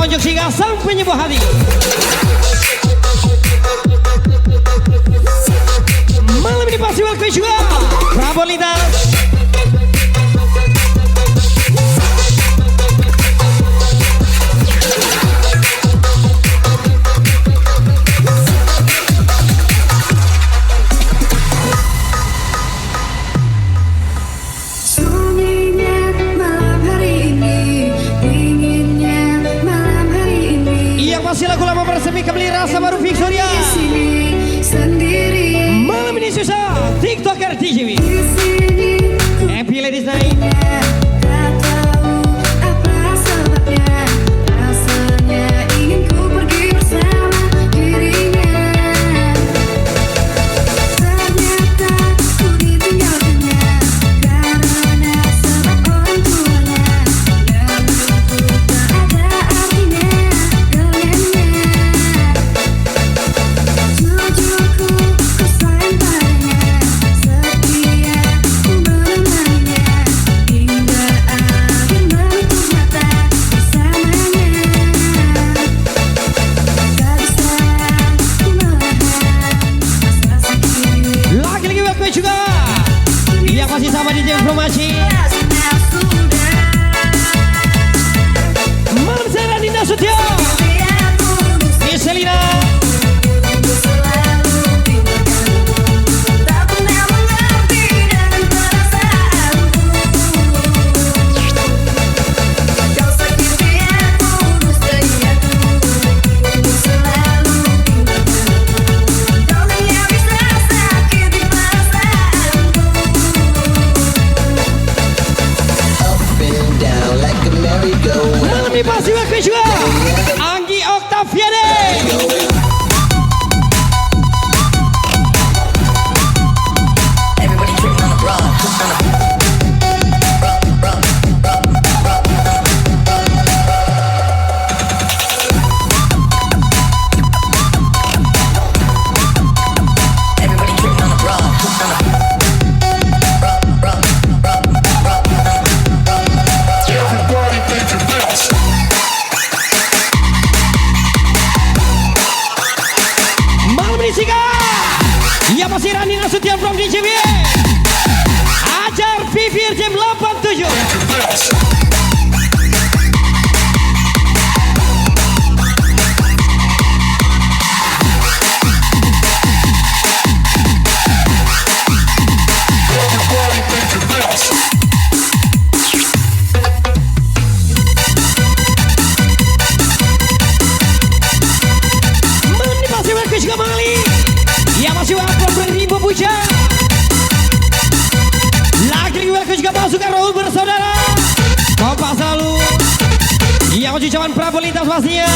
Tonjok Singa sang penyembuh hati. Malam ini pasti waktu juga Prabowo Lintas. Masih lagu lama bersemi kembali rasa baru Victoria. Malam ini susah TikToker TGV. Happy Ladies Night. Masih sama di informasi. Malam saya Dinda Sutio di Selina. Malam ini pasti waktu juga Anggi Oktaviane. Ya masih Rani Nasution from DJB. Ajar Vivir jam 87. Malam ini masih waktu juga Mali. Ya masih waktu beribu puja. Lagi waktu juga masukkan Raul bersaudara. Kompak selalu. Yang ucapan Prabowo Lintas pastinya.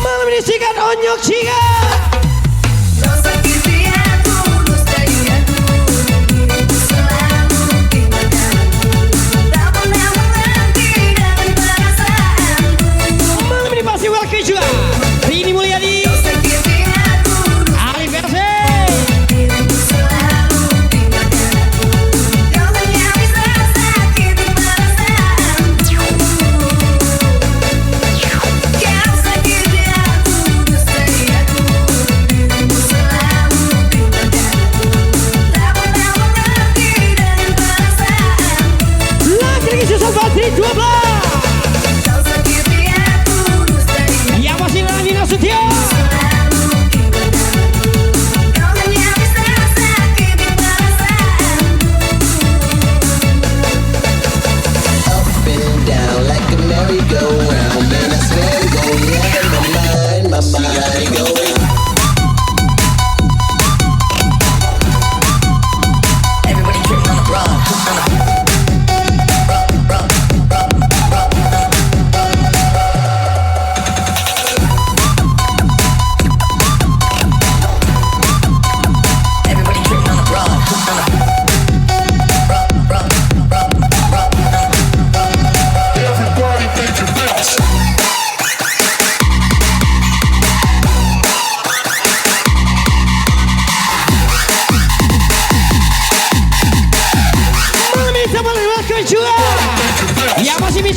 Malam ini sikat onyok sikat. Rini Mulyadi Ali Verse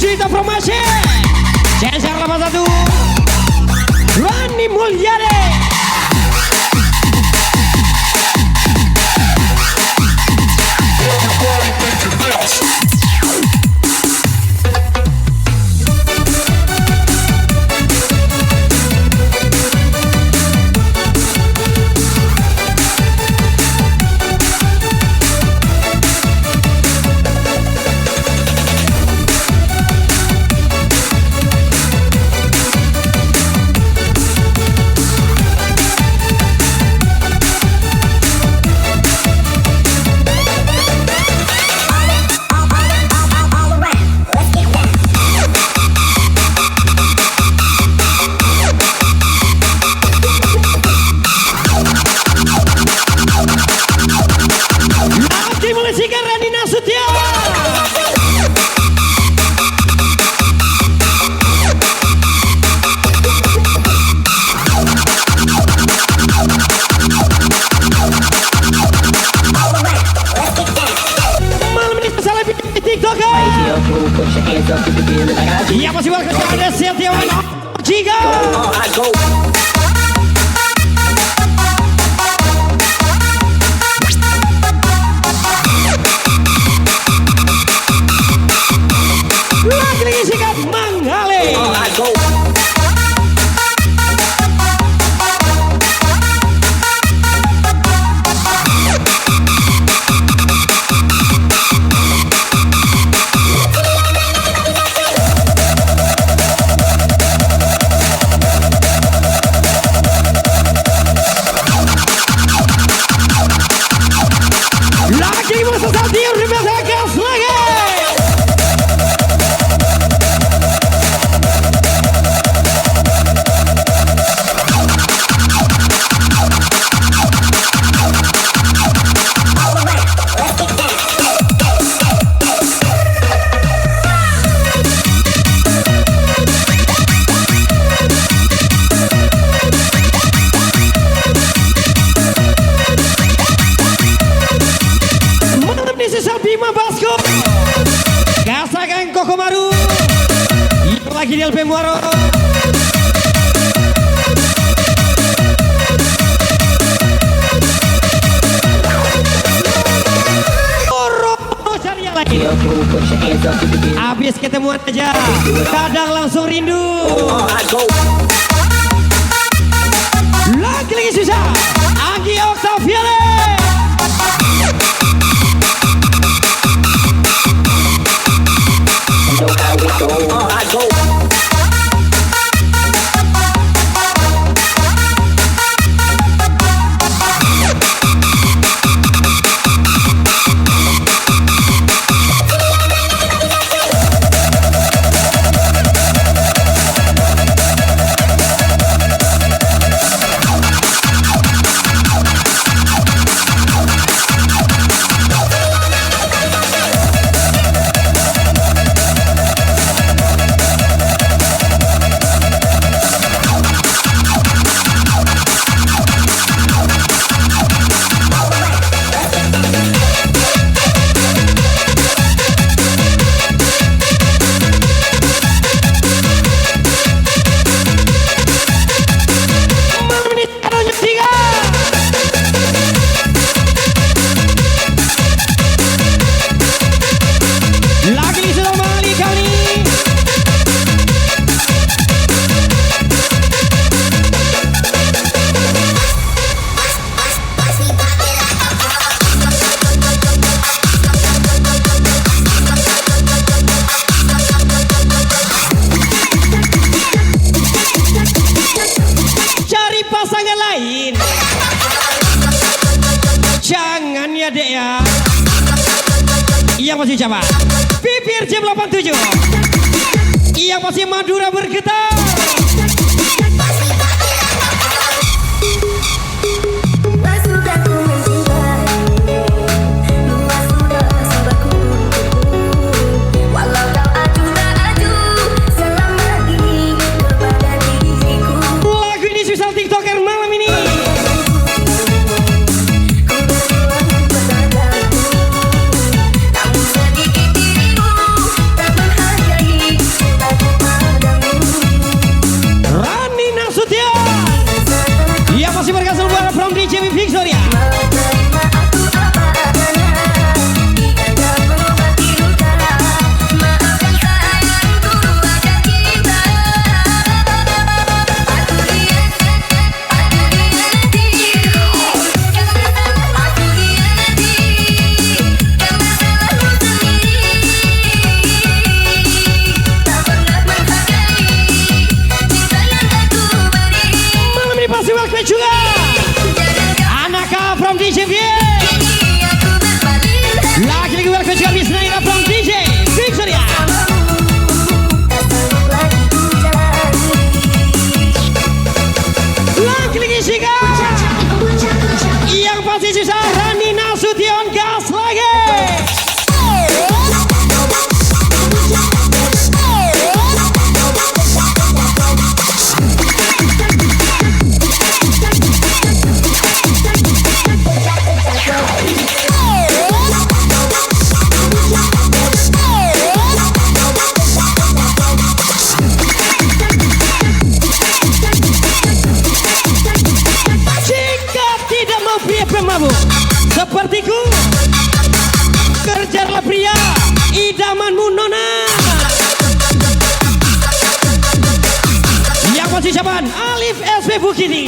Juwita Promosi Cesar 81 Rani Mulyade. Iya masih bakal ada Setiawan Jika lagi sikap Manggale. Kokomaru lagi di LP Muaro. Cari yang lain. Habis ketemuan aja, kadang langsung rindu. Lagi susah. Anggi Octaviale. Jangan ya dek ya. Iya masih coba Bibir Jam 87. Iya masih Madura bergetar. Lagu ini spesial TikToker malam ini. champion. Lagi-lagi welcome to Miss Naira from DJ Victoria. Lagi-lagi Sika. Yang pasti susah Rani Nasution gas lagi. Sepertiku, kerjalah pria idamanmu nona. Yang pasti siapaan Alif SP Bukini.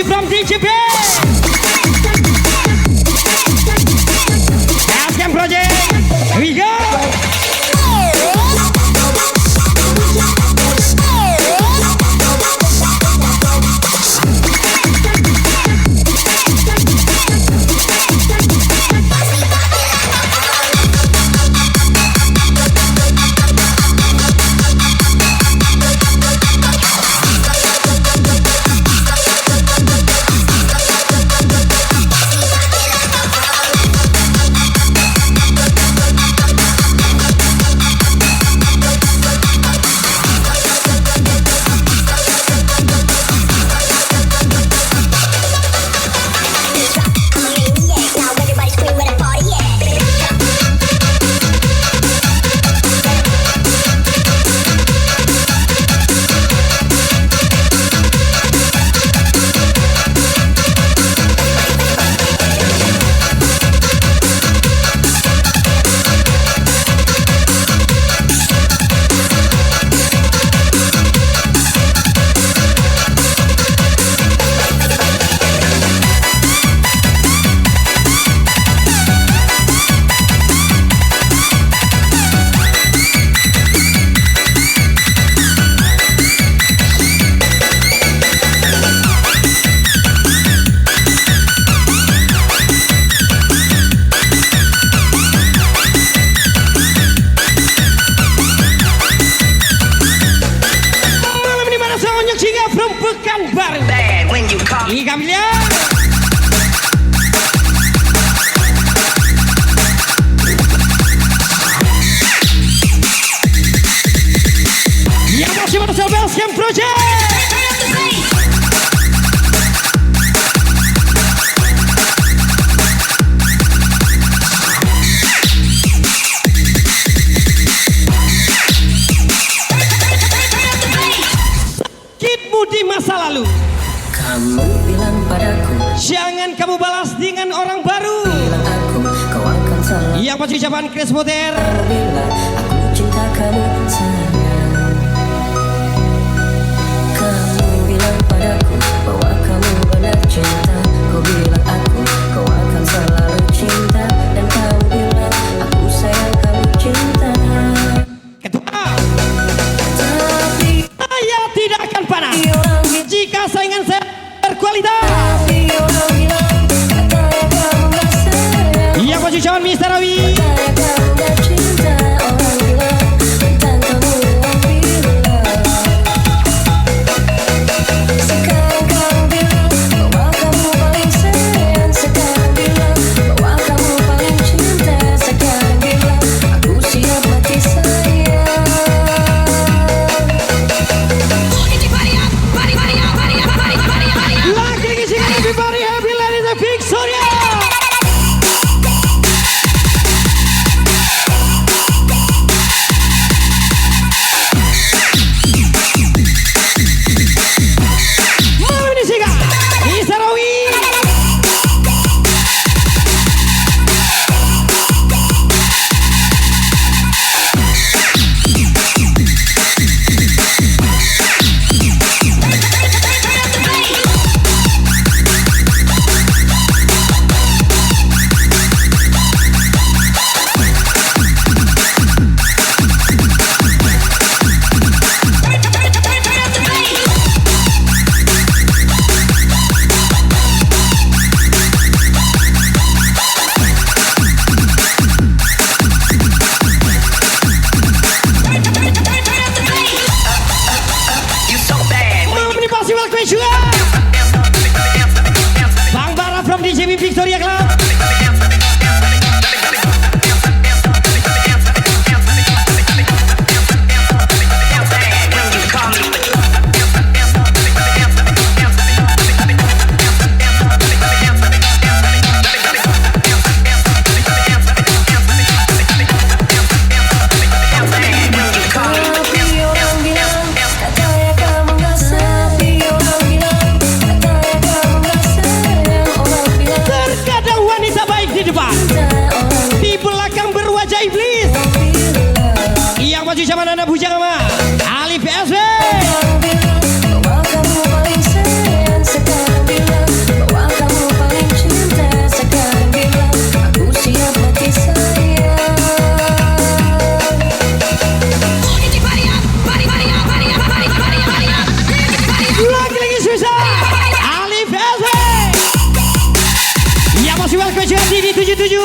From DJP Gascam Project. Here we go. Gascam Project. Di masa lalu kamu bilang padaku, jangan kamu balas dengan orang baru. Bilang aku, kau akan Yang pasti ucapan Chris Potter. Bila aku cinta kamu sayang, kamu bilang padaku bahwa kamu benar cinta. Kau bilang kau akan selalu cinta. Dan kamu bilang aku sayang kamu cinta. Ketua, Tapi saya tidak akan panas orang bilang, jika saingan saya berkualitas. tapi orang bilang katanya kamu gak sayang, Yang pasti ucapan Mr. Rawi. katanya kamu gak cinta. Orang bilang tentang kamu, orang bilang. Sekarang kamu bilang bahwa kamu paling sayang. Sekarang bilang bahwa kamu paling cinta. Sekarang bilang aku siap mati sayang. Lagi sih everybody happy ladies and Victoria. Malam ini sih kak, Mr. Rawi. Malam ini pasti welcome juga. Bang Bara from DJB Victoria Club. Tapi orang bilang katanya kamu gak sayang. Tapi orang bilang katanya kamu gak sayang. Orang bilang Terkadang wanita baik di depan, orang di belakang berwajah iblis. bilang. Yang maju sama anak bujang sama Ali PSW. Sekarang bilang bahwa kamu paling sayang. Sekarang bilang bahwa kamu paling cinta. Sekarang bilang aku siap mati sayang. Lagi susah Ali PSW. Yang masih welcome juga di 77.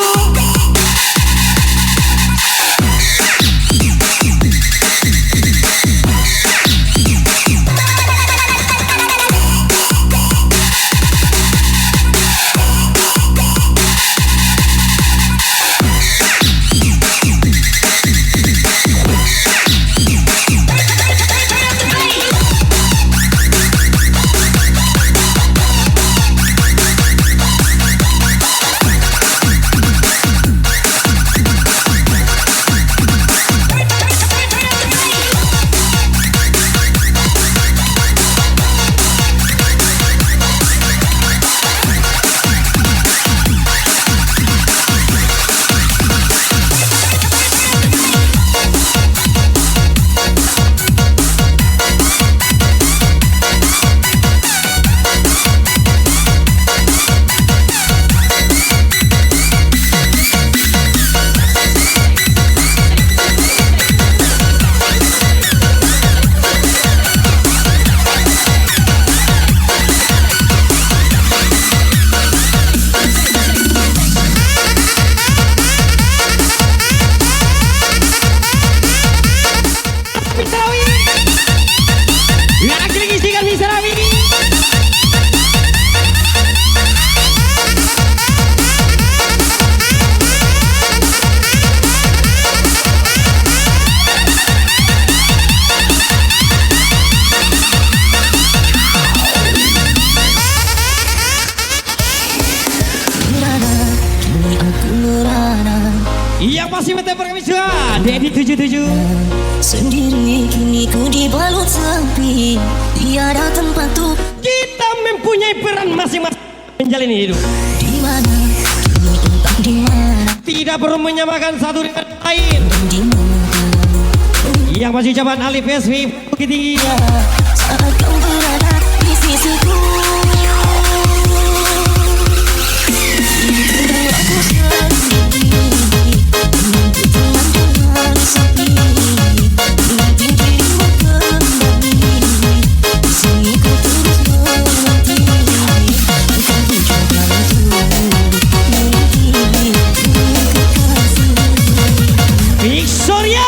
Yang pasti mete perkemisian Dedi 77. Sendiri kini ku dibalut sepi, tiada tempat untuk Kita mempunyai peran masing-masing menjalani hidup. di mana kini entah di mana. Tidak tidak perlu menyamakan satu dengan lain. di mana Yang masih ucapan Alif SW Bukit Tinggi. saat kau berada di sisiku. Tinggal aku sendiri, mampu telan dengan sepi. Nanti dirimu kembali, di sini ku terus menanti. Engkau mencoba untuk memiliki kekasih. Victoria.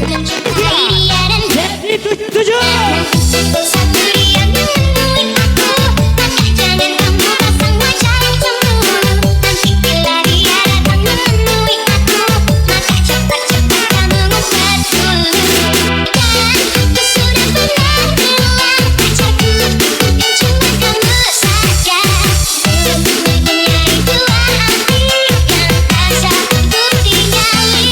mencintai dia dan Jadi 77. Satria menemui aku, maka jangan kamu pasang wajah yang cemburu. Nanti bila dia datang menemui aku, maka cepat-cepat kamu ngumpet dulu. Dan aku sudah pernah bilang pacarku yang cuma kamu saja. Dunia itulah hati yang tak sanggup tinggali.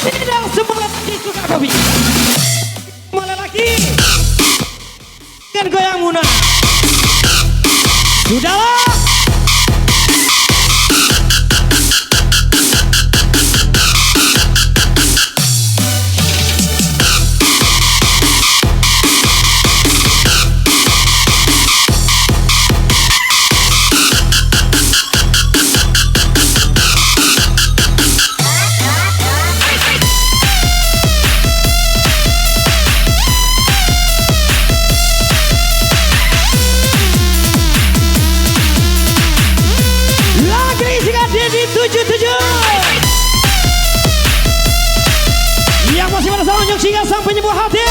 Tidak semua laki suka kopi. Semua laki kan goyang muna. Sudahlah. Lagi singa Dedi 77. Yang masih pada salon yang singa sang penyembuh hati.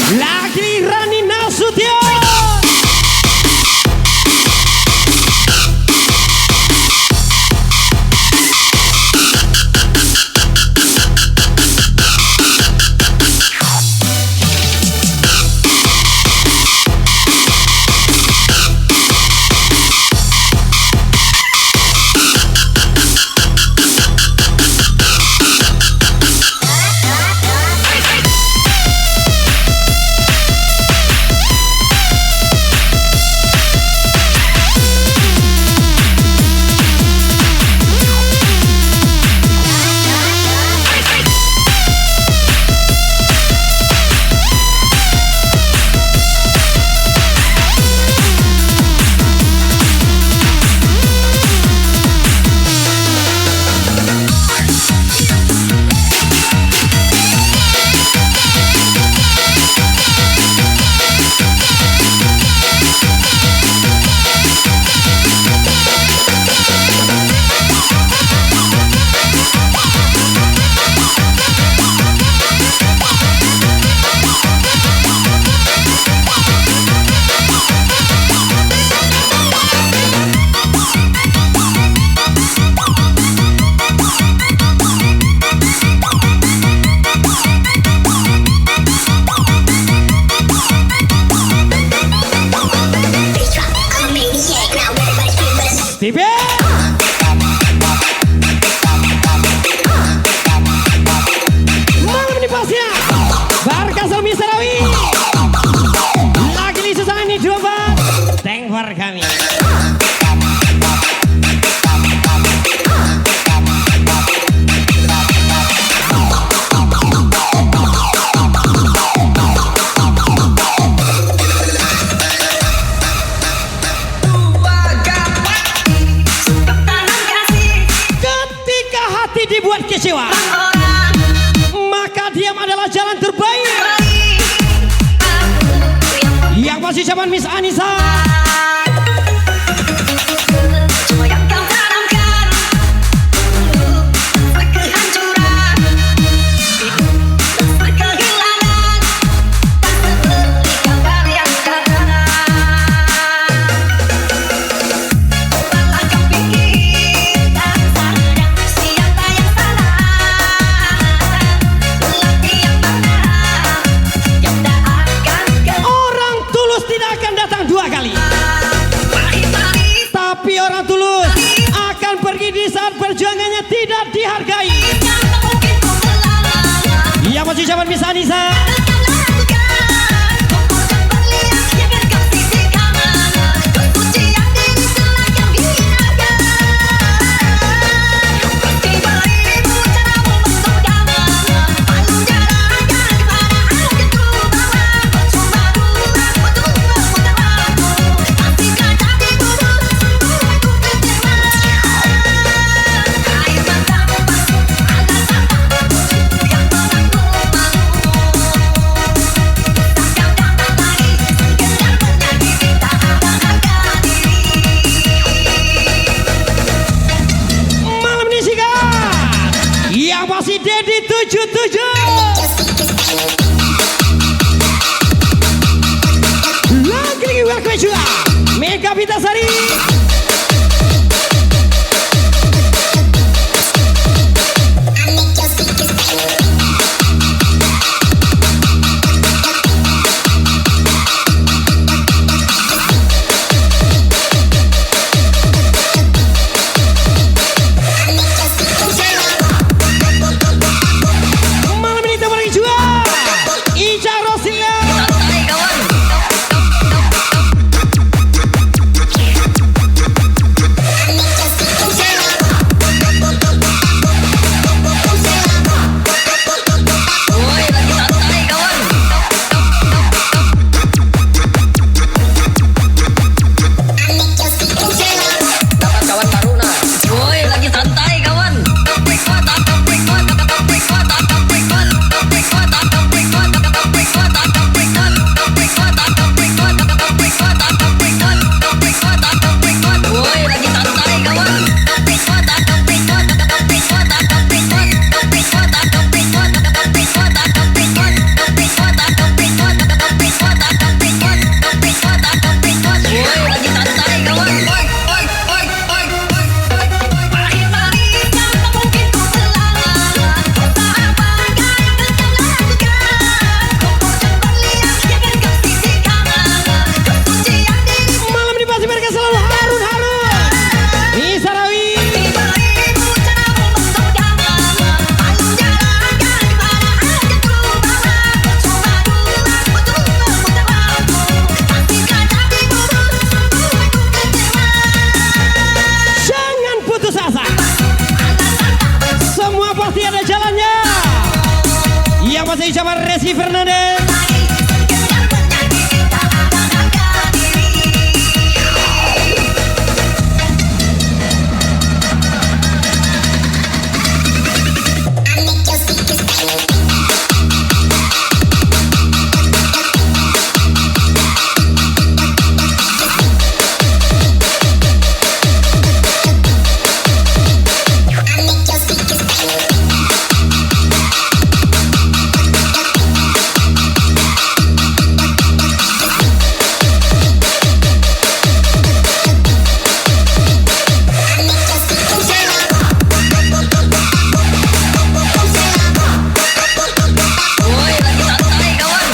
Lagi Rani Nasution. Tipe malam ini pasnya Barkasal Misrawi lagi di Susani 24 tank for kami. kecewa, maka diam adalah jalan terbaik. Yang masih zaman Miss Anissa. Cuma yang kau tanamkan kehancuran, kehilangan, tak seperti kabar yang datang. Cobalah kau pikirkan sadar siapa yang salah, lelaki yang mana yang tak akan Orang tulus tidak akan datang dua kali, pahit-pahit. tapi orang tulus akan pergi di saat perjuangannya tidak dihargai. Yang tak mungkin kau telah Yang masih zaman Miss Anissa. Malam ini sikat yang masih Dedi 77. Lagi welcome juga Mega Vitasari. Malam ini teman lagi juga Ica Rosilia. Dapat kawan baru nah. Woi, lagi santai kawan. Woi, lagi santai kawan. Woi, lagi santai kawan. Pahit-pahit yang tak mungkin kau telah. Tak apa yang kau lakukan. Kau berlian yang kau sisihkan. Kesucian diri Malam ini pasti mereka selalu harun-harun. Isarawi. dirimu caramu menggoda. Malu jalankan di mana aja ku bawa. Cuma dulu betul memutarmu. Pastikan hatimu sungguh ku kecewa. Jangan putus asa. Semua pasti ada jalannya. Yang masih zaman Resi Fernandez. Sekedar penyanyi tak ada harga diri. Woi, lagi santai kawan.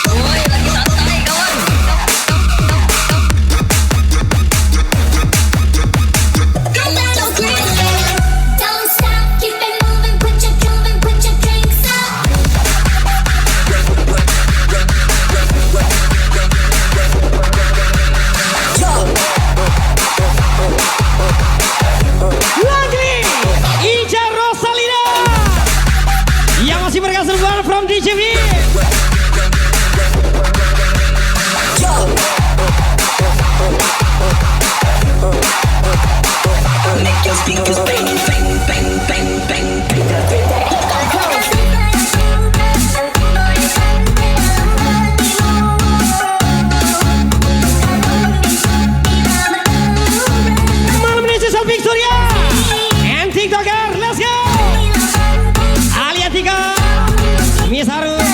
Woi, lagi santai kawan. Don't stop, keep it moving, put your drinks up. Lagi Ica Rosalina. Yang masih berhasil from DJV. Malam ini Sesal Victoria and TikToker, let's go. Alia Tiga, Miss Harun.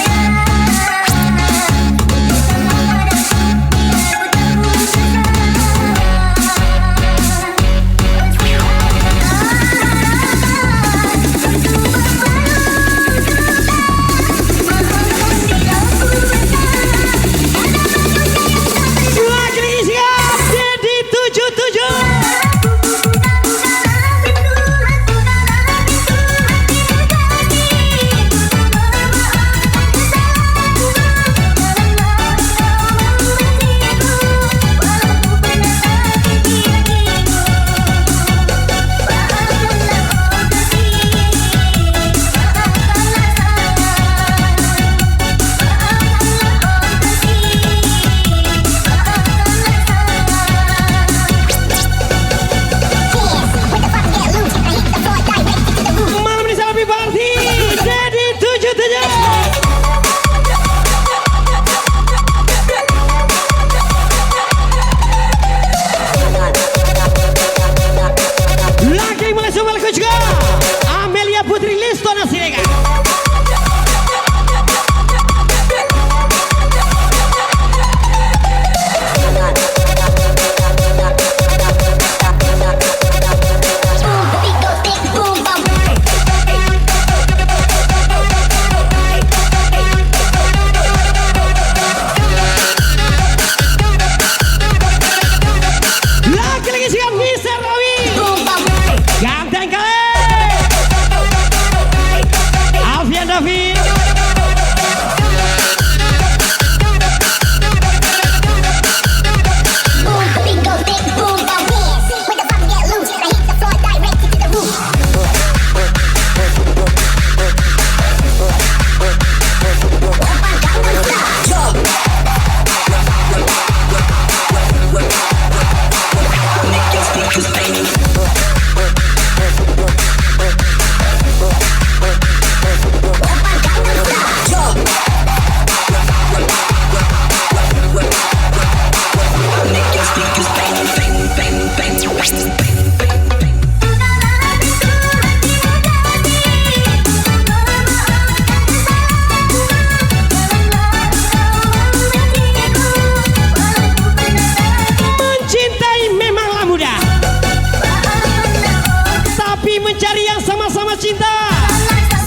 Mencari yang sama-sama cinta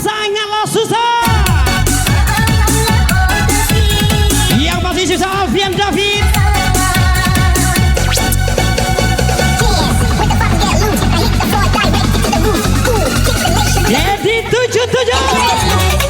sangatlah susah. Yang pasti susah Alfian David. Jadi 77.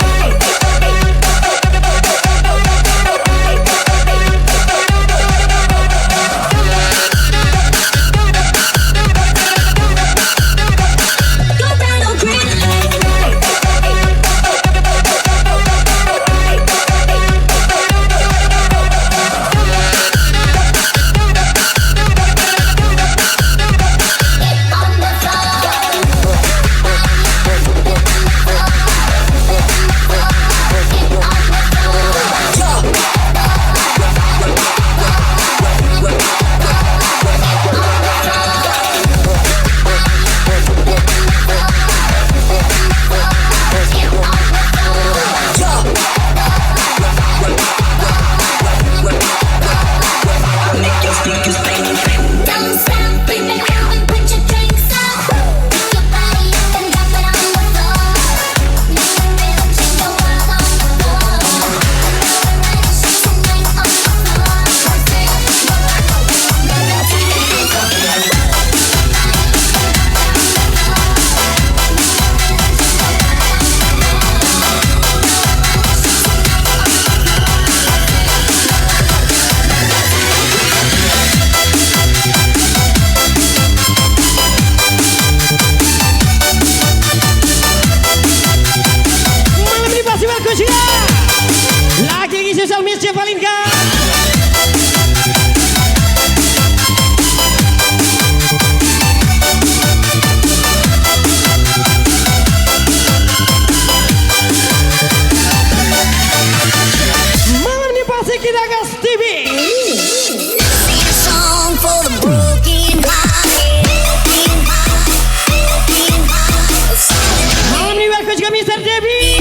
Debbie.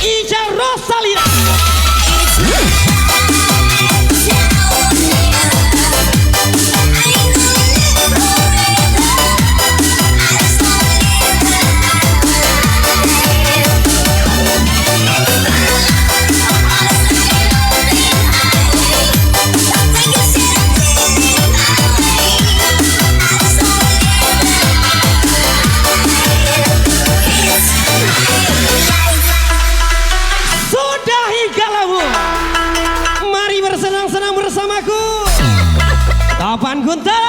Ica Rosalina. Sudahi galaumu. Mari bersenang-senang bersamaku. Topan Guntur.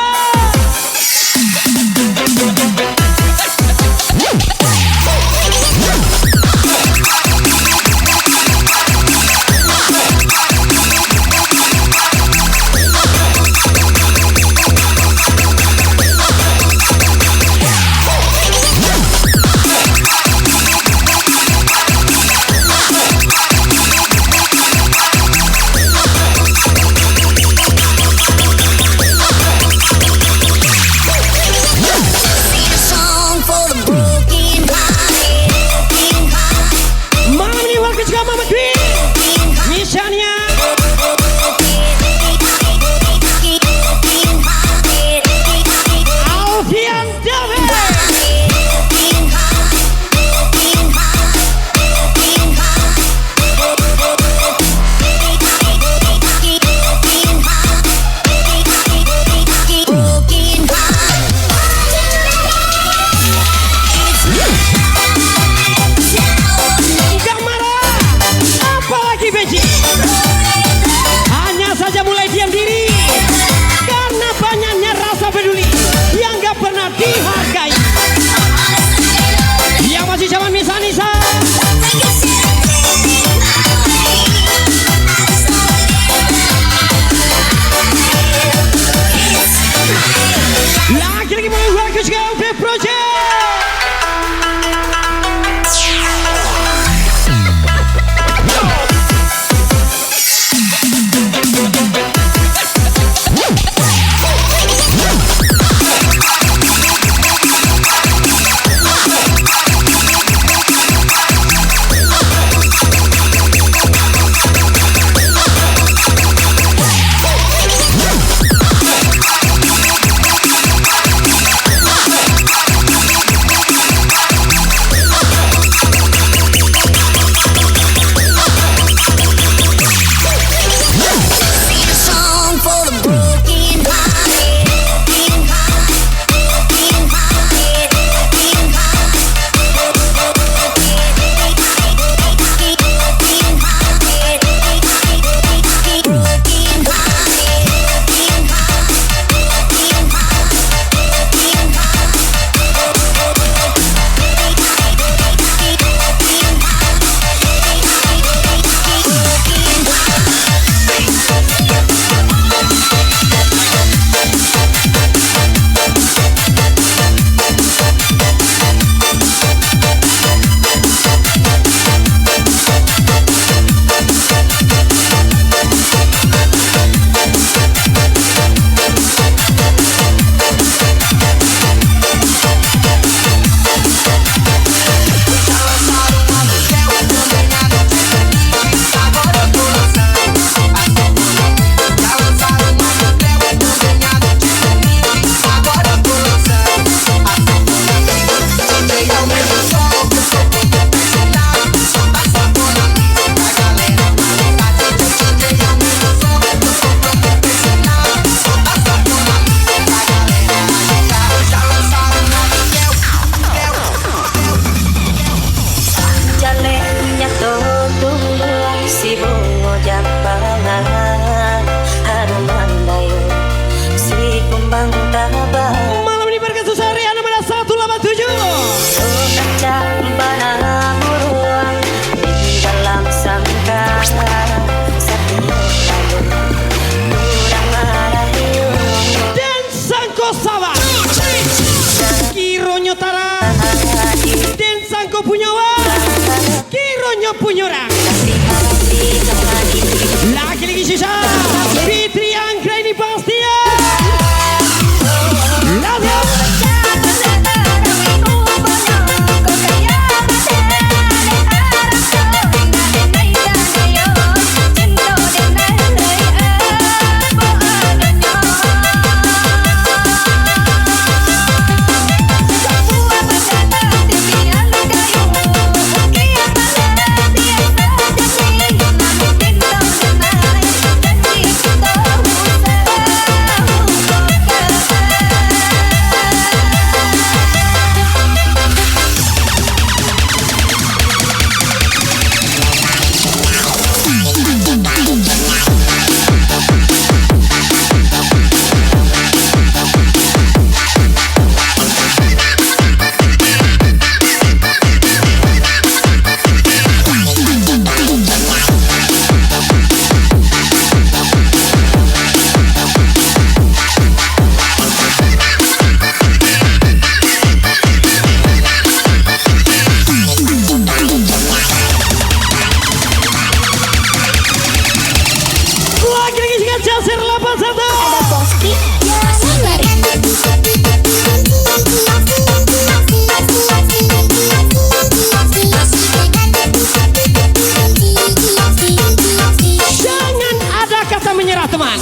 menyerah teman.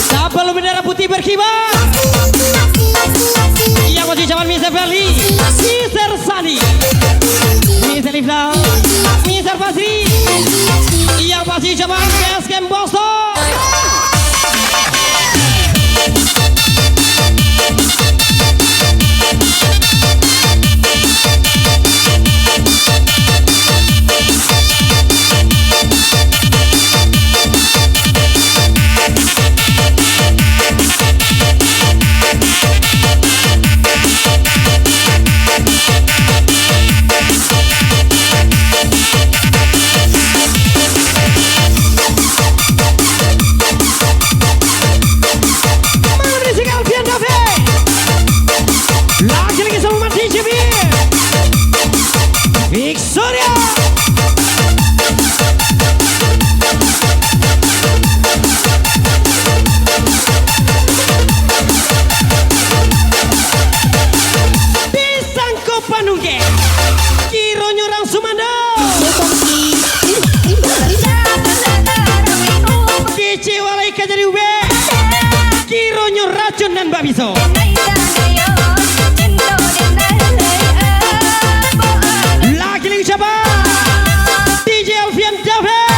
Sabel bendera putih berkibar. Yang masih zaman Mr. Verly, Mr. Sani, Mr. Lifla, Mr. Basri. Yang masih zaman Basecamp Boston. Victoria. Pisang Kopanungke, Kiro Nyorang Sumanda, Kici Walai Kajari Ube, Kiro Nyor Racun dan Babiso. Lagi siapa? DJ Alfian David.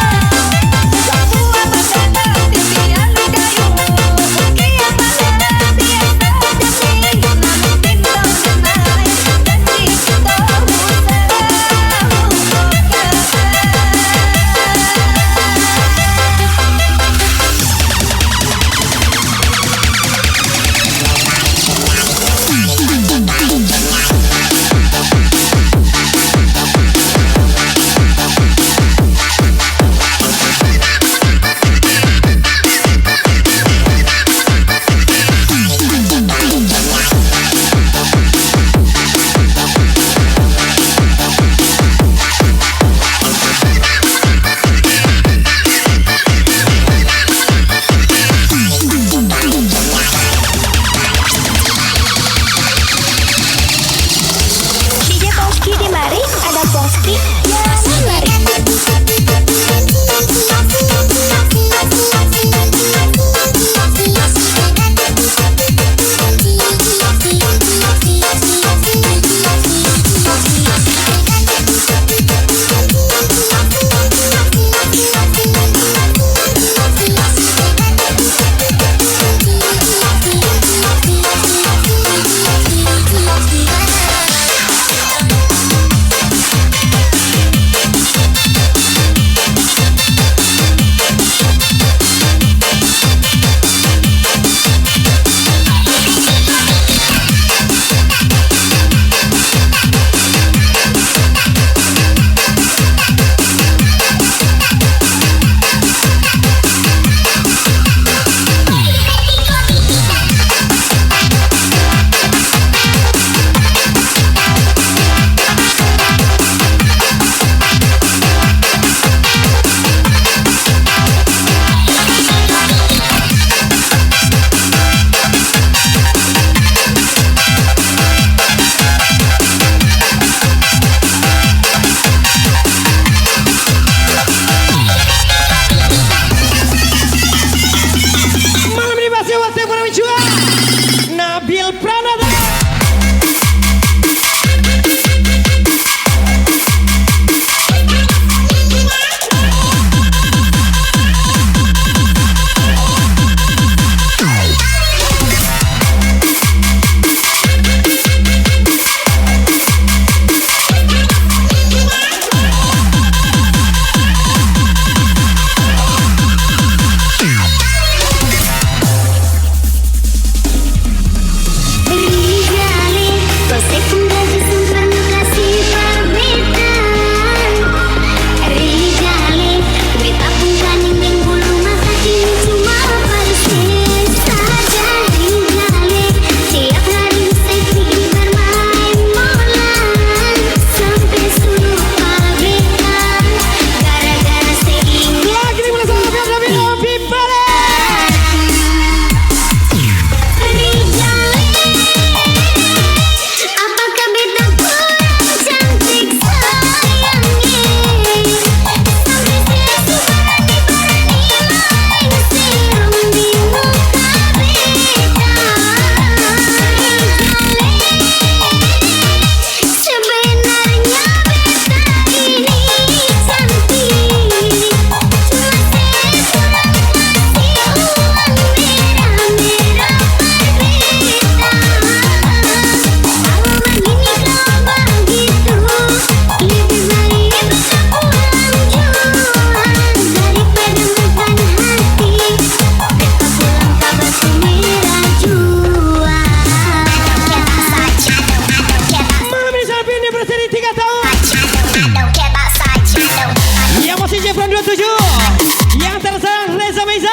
7 yang tersayang Reza Meza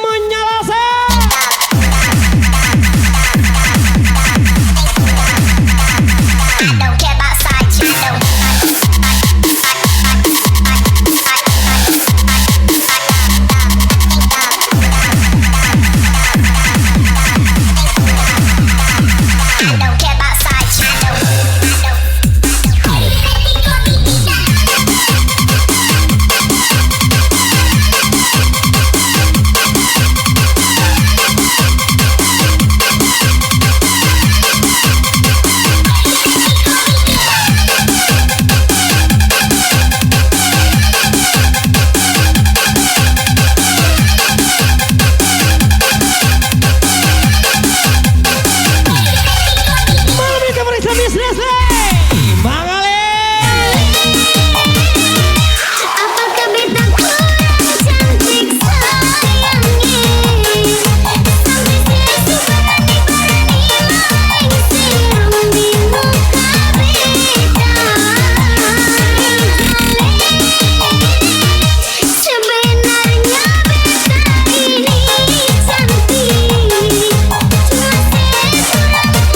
Menyalasa. Don't care about side shadow. Don't care about side shadow. Apakah beta kurang cantik sayangnya? Sampai sesuatu berani-berani mengisiram di muka beta. Sebenarnya beta ini cantik, cuma sekurang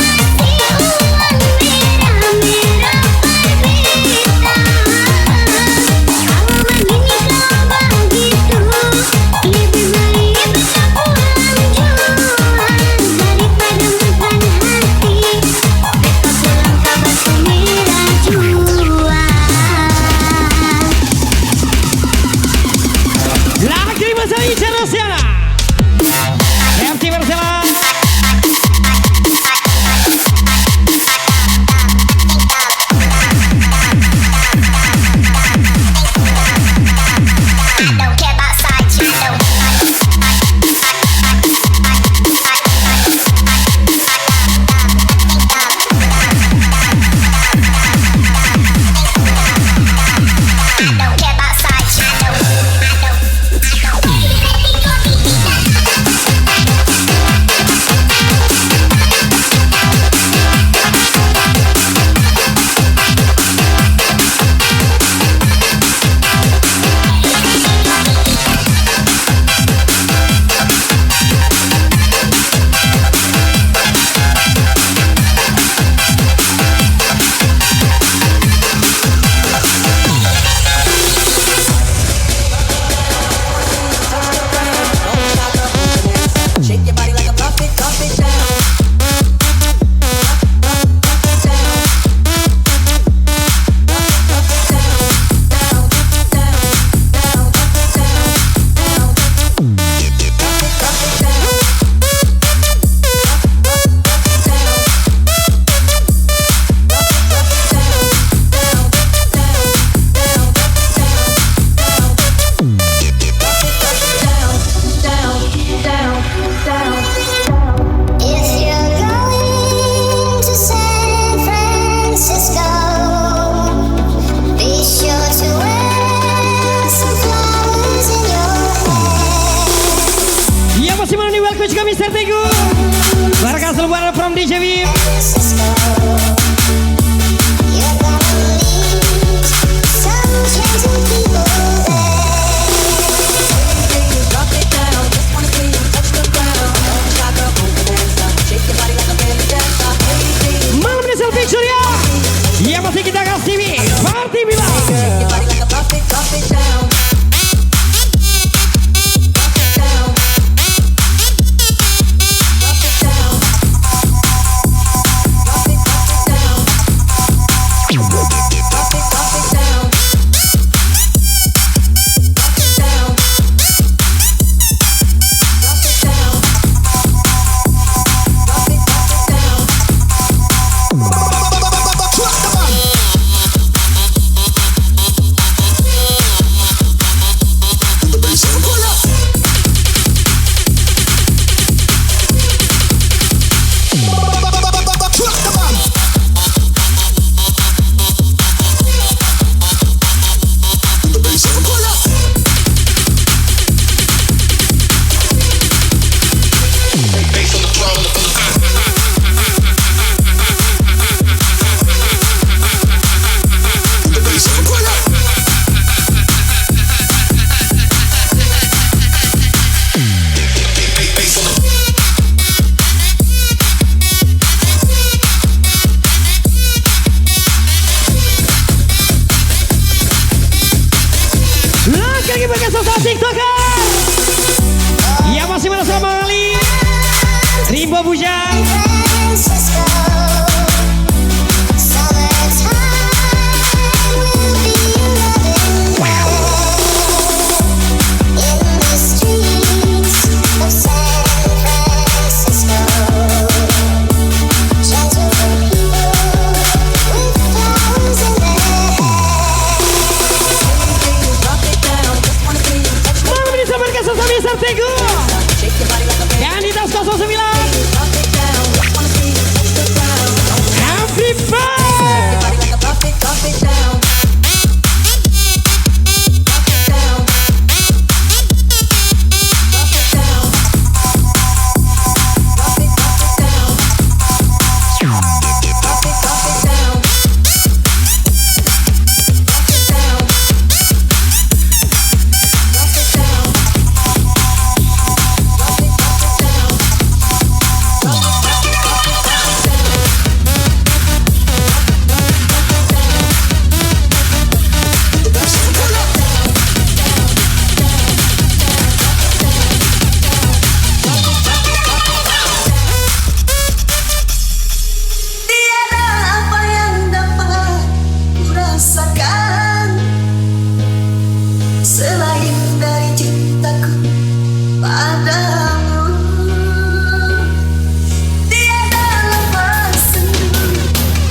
masih uang merah-merah berbeda. Kalau begini kalau begitu, lebih baik beta pulang jual daripada makan hati. Beta pulang ke Batu Merah jual. Lagi masa Icara Siana FC Persela. Don't care about side shadow. Don't care about side shadow. Shake your body like a puppet, drop it down. If you're going to San Francisco, be sure to wear some flowers in your hair. Yang masih menemani welcome juga Mr. Teguh. Warga Selubara from DJ Bim. Francisco, you're gonna meet some gentle people there. Drop it down, just wanna see you touch the ground. Shaka, bonanza, shake your body like a belly dancer. Hey, Malam ini Selfie Surya. Yang masih kita kasih Party Bila. shake your body like a puppet, drop it down. Drop it down. Drop it down. Drop it, drop it down. lagi bagi sosok TikToker yang masih bersama Ali Rimbo Bujang. Malam ini sama dengan sosok Mister Teguh dan di tas 09 selain dari cintaku padamu. Tiada lepas sendu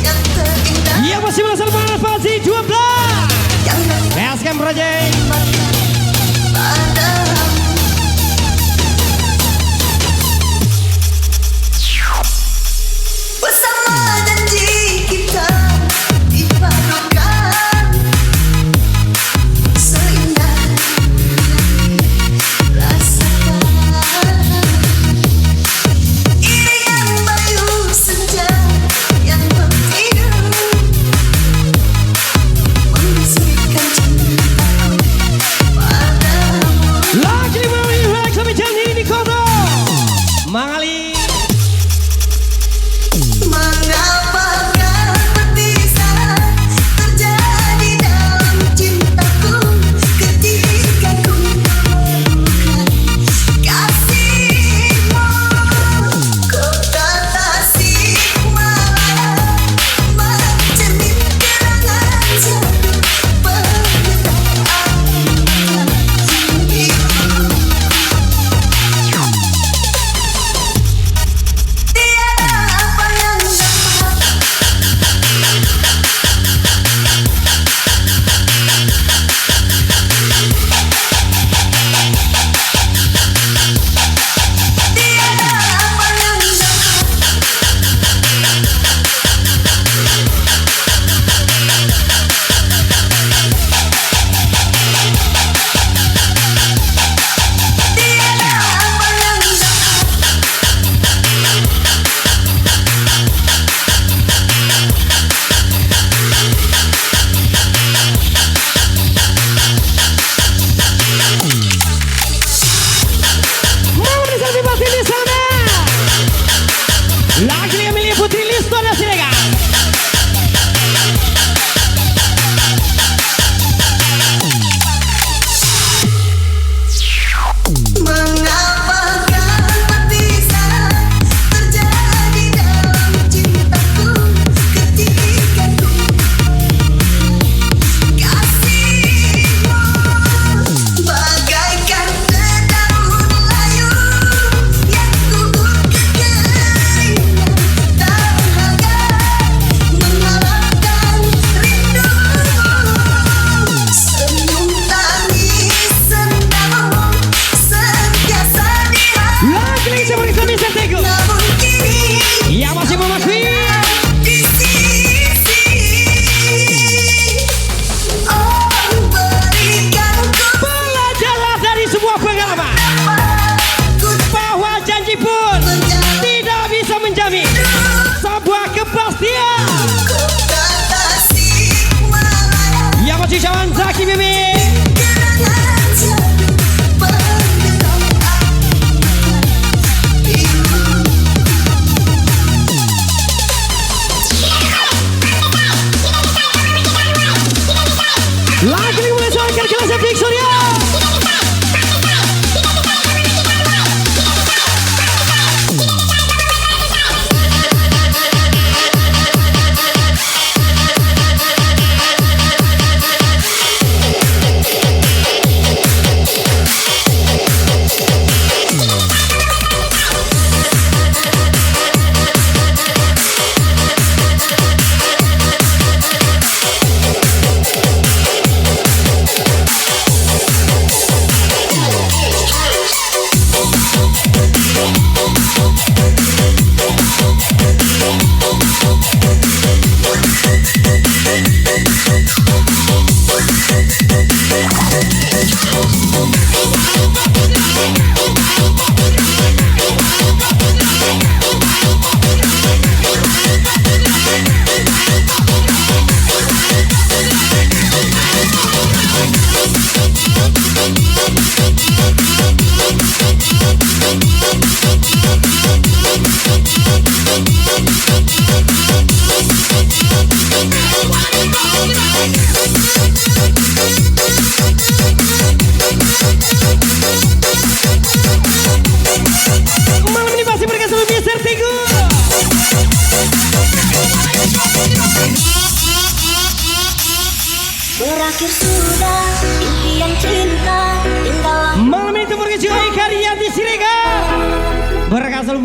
yang terindah Ia masih bersama Fazi 12 yang Basecamp Project. padamu. Bersama janji kita dipadukan seindah rasakan.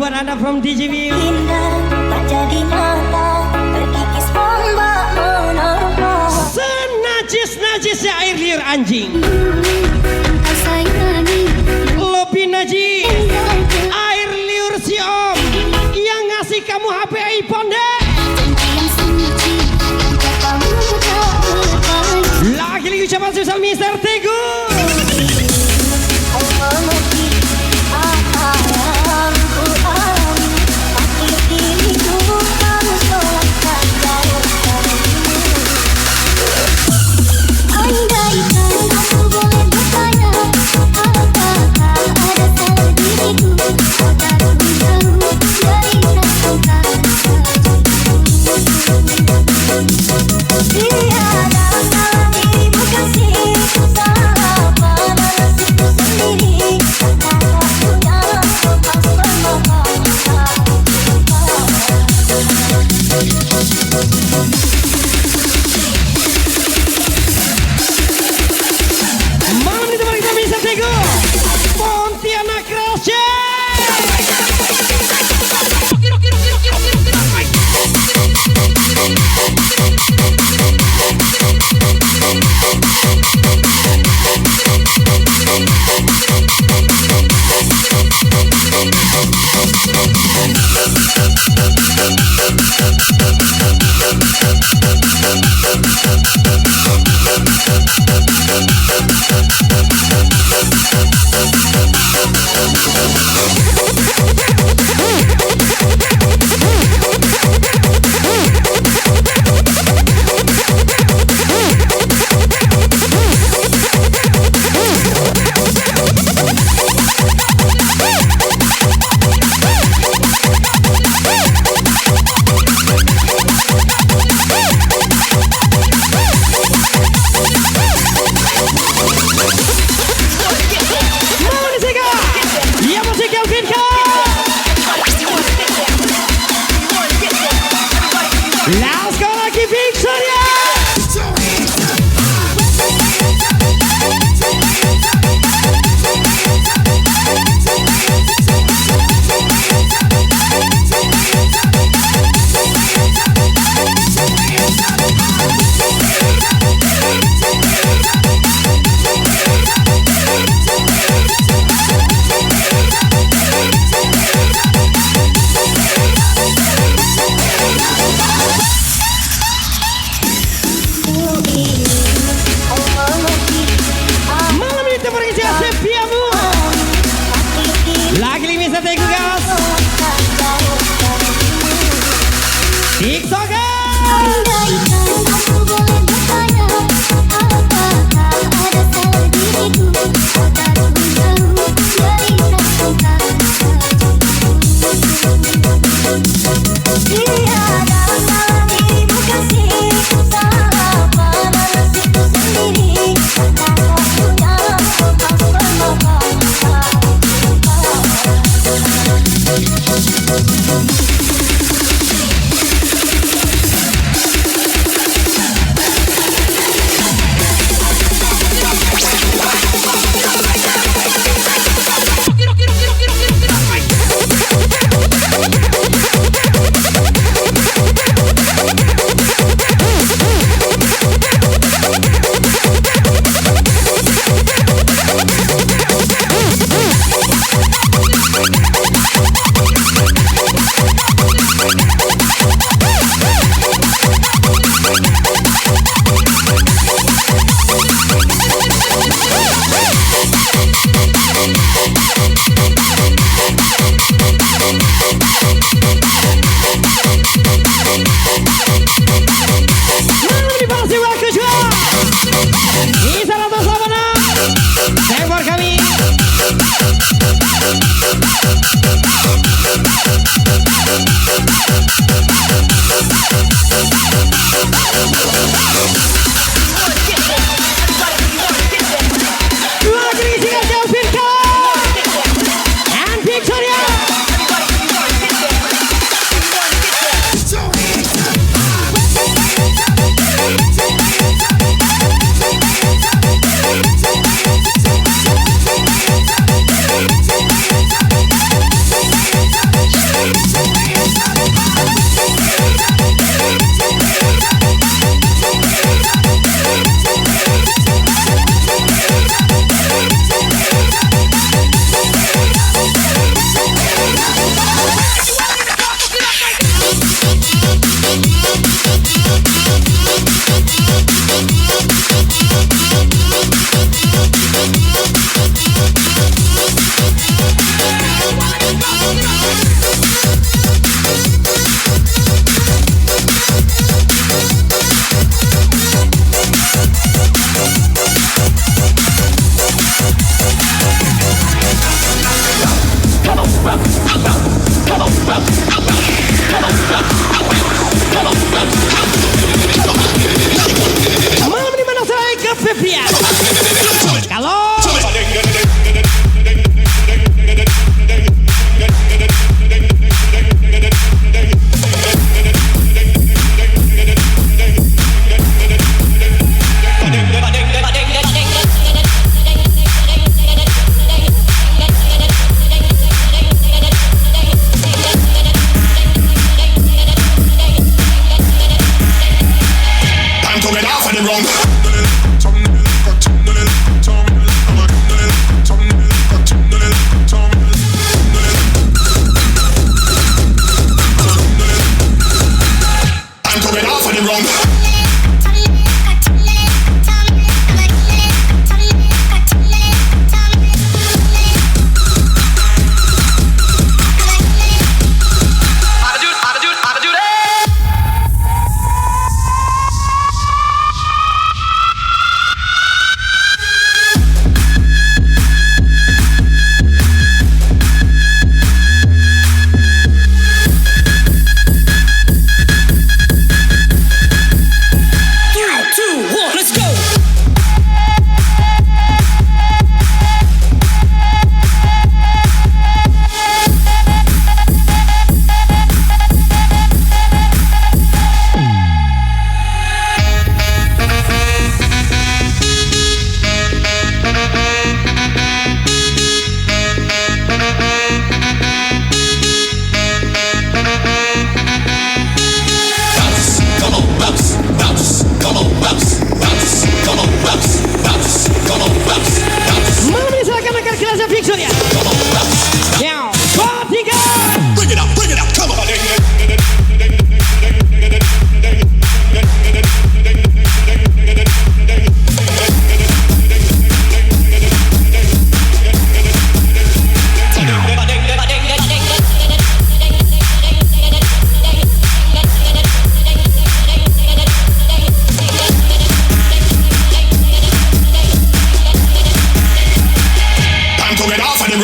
buat anda from DJ View. Indah tak jadi nyata, terkikis ombak menerpa. Senajis-najisnya air liur anjing. Engkau sayangi, Lebih najis air liur si om yang ngasih kamu HP iPhone deh. yang suci, engkau kamu tak berpaling. Lagi-lagi ucapan susah Mr. Teguh. Kau mengerti apa yang ku alami. Akhir kehidupan seolah jauh darimu. Andaikan aku boleh bertanya, apakah ada salah diriku? Agar ku jauh dari prasangka tiada salah dirimu kasih, salah pada nasibku sendiri. Tak punya sopan semata. Malam ini teman kita Mr. Teguh Pontianak Cross.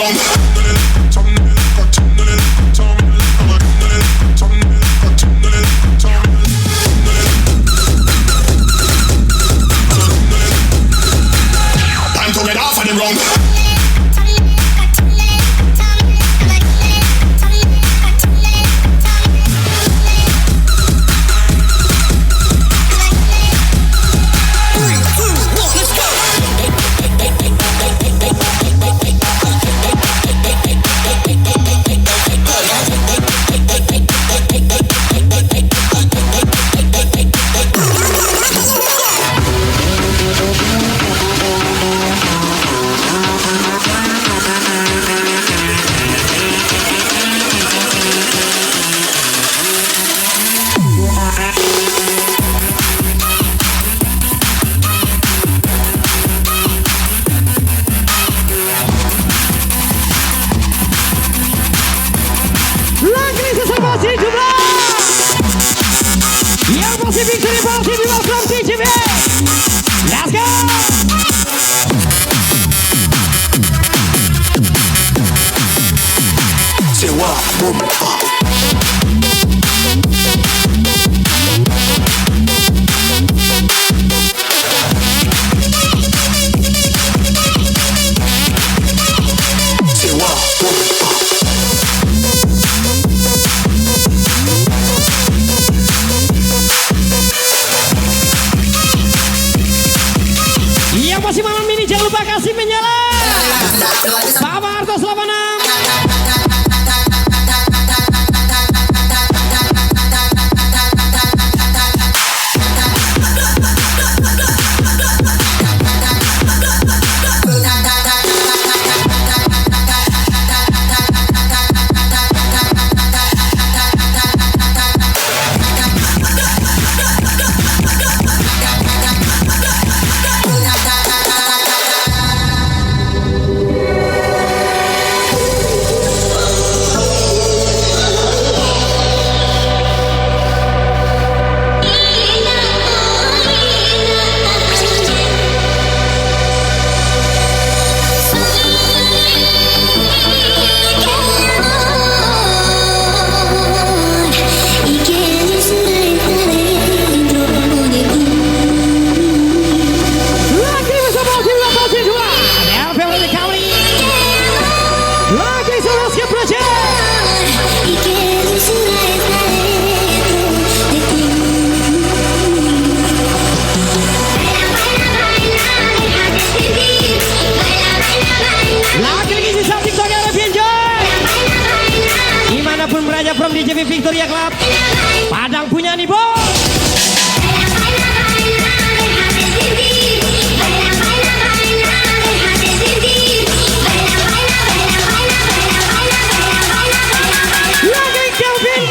wrong. Time to get off of the wrong. Lagi sesama si jumlah yang masih victory party di Welcome TGV. Let's go. Sewa boom. Yang masih malam ini jangan lupa kasih menyala. Pak Marto Selamanam. From DJV Victoria Club Padang punya nih bos. Lagi Kelvin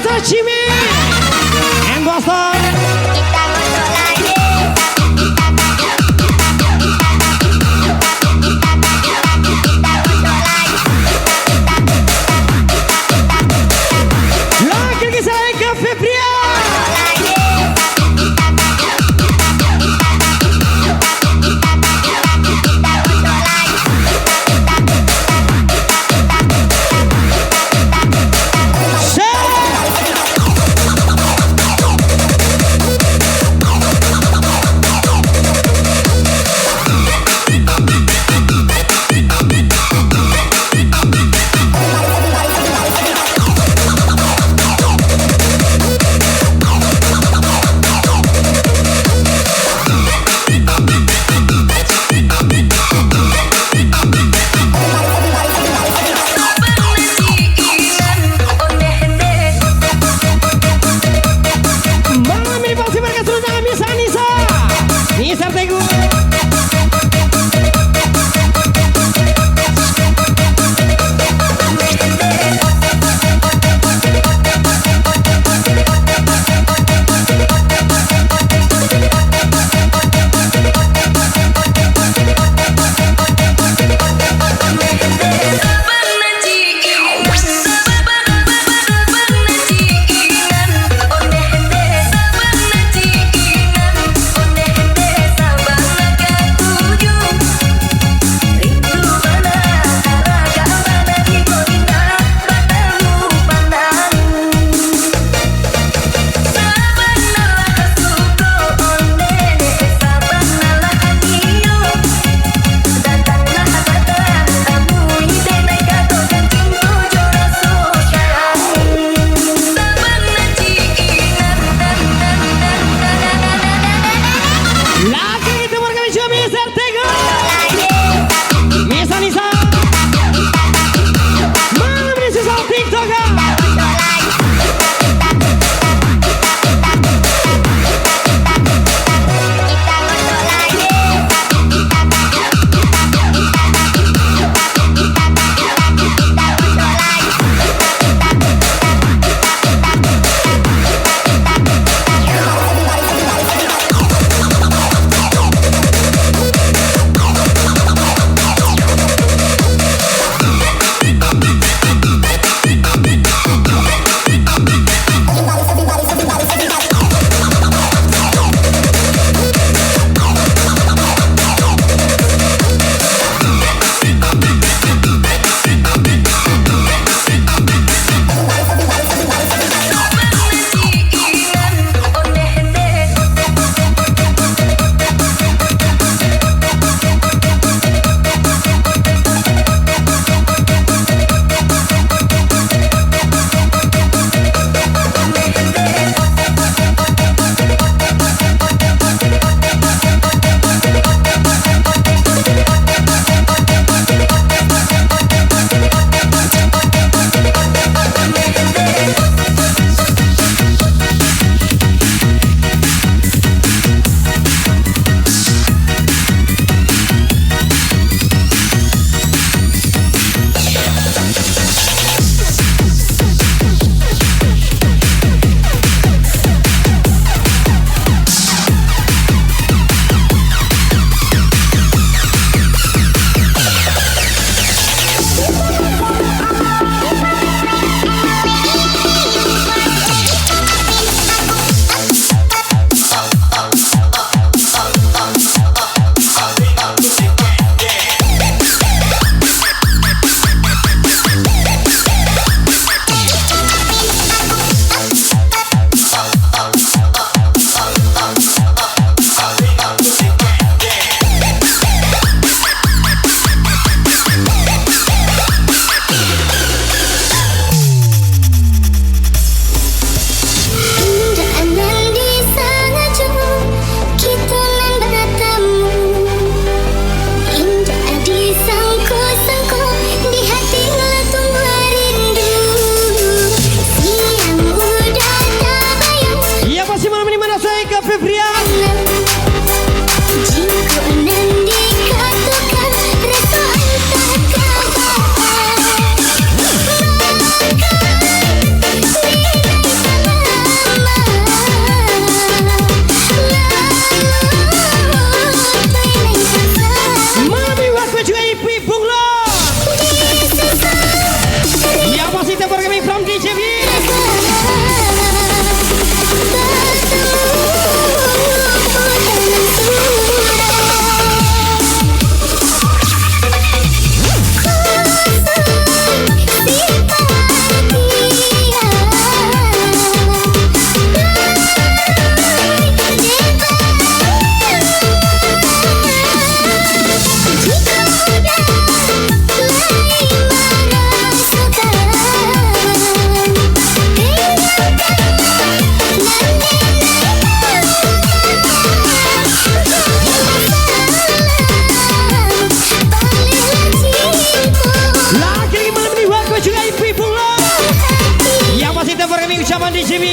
Bangsa Cimi and Boston. Kita masuk lagi. Lagi saya ke Februari. kami ucapan di sini.